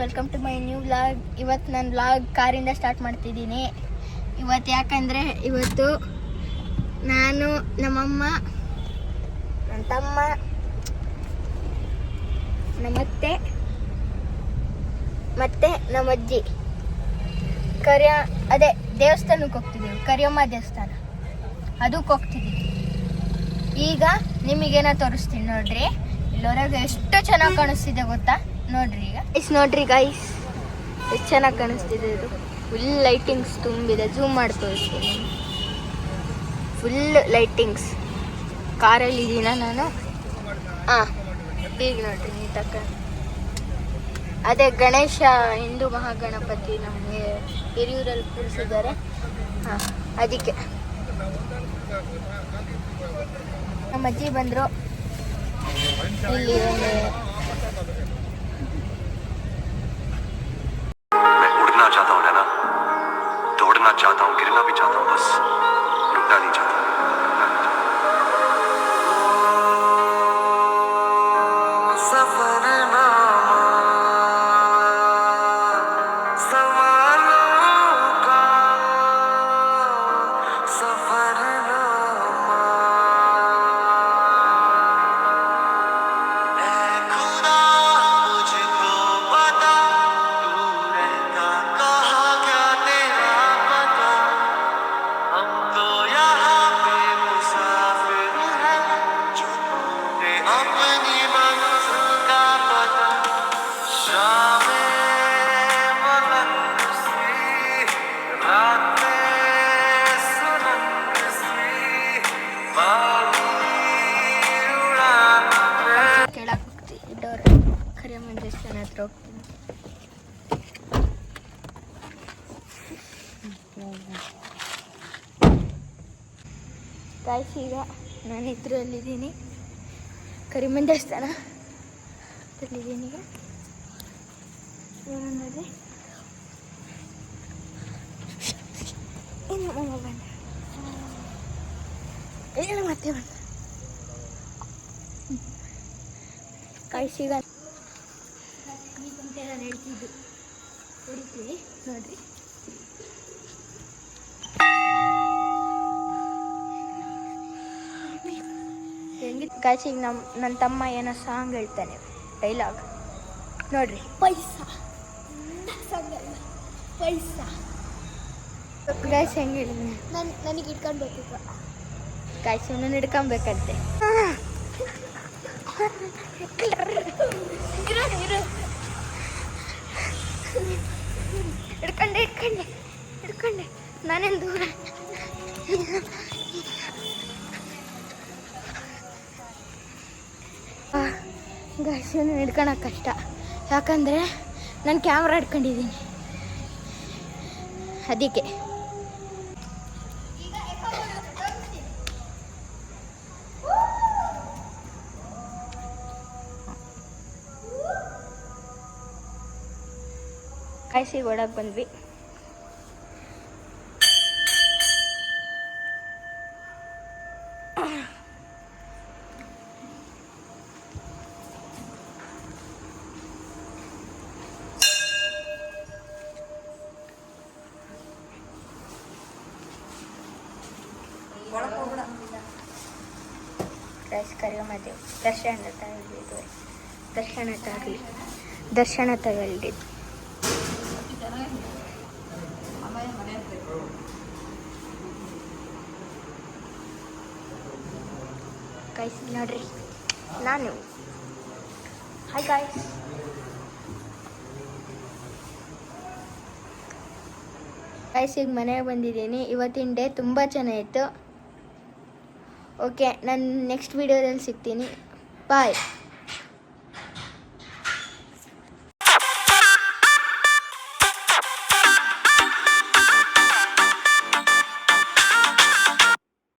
Welcome to my new vlog. ಇವತ್ತು ನಾನು vlog ಕಾರಿಂದ start ಮಾಡ್ತಿದ್ದೀನಿ. ಇವತ್ತು ಯಾಕಂದರೆ ಇವತ್ತು ನಾನು ನಮ್ಮಮ್ಮ, ನನ್ನ ತಮ್ಮ, ನಮ್ಮತ್ತೆ ಮತ್ತು ನಮ್ಮಜ್ಜಿ ಅದೇ ದೇವಸ್ಥಾನಕ್ಕೆ ಹೋಗ್ತಿದ್ದೀವಿ. ಕರಿಯಮ್ಮ ದೇವಸ್ಥಾನ ಅದಕ್ಕೆ ಹೋಗ್ತಿದ್ದೀವಿ. ಈಗ ನಿಮಗೇನೋ ತೋರಿಸ್ತೀನಿ ನೋಡ್ರಿ. ಇಲ್ಲೊರಗೆ ಎಷ್ಟು ಚೆನ್ನಾಗಿ ಕಾಣಿಸ್ತಿದೆ ಗೊತ್ತಾ? ನೋಡ್ರಿ ಈಗ ನೋಡ್ರಿ ಗೈಸ್, ಎಷ್ಟು ಚೆನ್ನಾಗಿ ಕಾಣಿಸ್ತಿದೆ. ಇದು ಫುಲ್ ಲೈಟಿಂಗ್ಸ್ ತುಂಬಿದೆ. ಝೂಮ್ ಮಾಡಿ ತೋರಿಸ್ತೀನಿ. Full lightings. ಕಾರಲ್ಲಿ ಇದ್ದೀನ ನಾನು. ಈಗ ನೋಡ್ರಿ ನೀಟಕ್ಕ. ಅದೇ ಗಣೇಶ ಹಿಂದೂ ಮಹಾಗಣಪತಿ ನಮಗೆ ಹಿರಿಯೂರಲ್ಲಿ ಕೂರಿಸಿದ್ದಾರೆ. ಅದಕ್ಕೆ ನಮ್ಮ ಅಜ್ಜಿ ಬಂದರು. ಇಲ್ಲಿ उड़ना चाहता हूँ नैना, दौड़ना चाहता हूँ, गिरना भी चाहता हूँ, बस रुकना नहीं चाहता। ಕರಿಯಮ್ಮ ದೇವಸ್ಥಾನ ಹತ್ರ ಹೋಗ್ತೀನಿ. ಗಾಯ್ಸ್, ಈಗ ನಾನು ಇದರಲ್ಲಿದ್ದೀನಿ. ಕರಿಯಮ್ಮನ ದೇವಸ್ಥಾನ ಅಲ್ಲಿದ್ದೀನಿ. ಈಗ ನೋಡ್ರಿ, ಇನ್ನು ಮಮ್ಮ ಬಂದ ಏನು ಮತ್ತೆ ಬಂದ. ಗಾಯ್ಸ್, ಈಗ ನಾನು ಹೇಳ್ತಿದ್ದು ಹೊಡಿತೀವಿ ನೋಡ್ರಿ. ಹೆಂಗಿತ್ತು ಗಾಯ್ಸ್? ಈಗ ನನ್ನ ತಮ್ಮ ಏನೋ ಸಾಂಗ್ ಹೇಳ್ತಾನೆ, ಡೈಲಾಗ್ ನೋಡ್ರಿ. ಪೈಸಾ ಪೈಸಾ ಗಾಯ್ಸ್ ಹೆಂಗೆ ಹೇಳಿದ್ದೀನಿ. ನನಗೆ ಇಟ್ಕೊಳ್ಬೇಕಿತ್ತು ಗಾಯ್ಸ್, ನಾನು ಹಿಡ್ಕೊಬೇಕಂತೆ. ಹಿಡ್ಕೊಂಡೆ ನಾನೇನು ದೂರ. ಗಾಯ್ಸನ್ನು ಹಿಡ್ಕೊಳಕ್ಕೆ ಕಷ್ಟ, ಯಾಕಂದರೆ ನಾನು ಕ್ಯಾಮ್ರಾ ಹಿಡ್ಕೊಂಡಿದ್ದೀನಿ. ಅದಕ್ಕೆ ಕಾಯಿಸಿಗೆ ಒಳಗೆ ಬಂದ್ವಿ. ಕರಿಯಮ್ಮ ದೇವ್ ದರ್ಶನ ತಗೊಳ್ಳಿ. ಗೈಸ್ ನೋಡ್ರಿ, ನಾನು ಹಾಯ್ ಗಾಯ್ಸ್. ಗೈಸ್, ಈಗ ಮನೆಗೆ ಬಂದಿದ್ದೀನಿ. ಇವತ್ತಿನ ಡೇ ತುಂಬ ಚೆನ್ನಾಗಿತ್ತು. ಓಕೆ, ನಾನು ನೆಕ್ಸ್ಟ್ ವೀಡಿಯೋದಲ್ಲಿ ಸಿಗ್ತೀನಿ. ಬಾಯ್.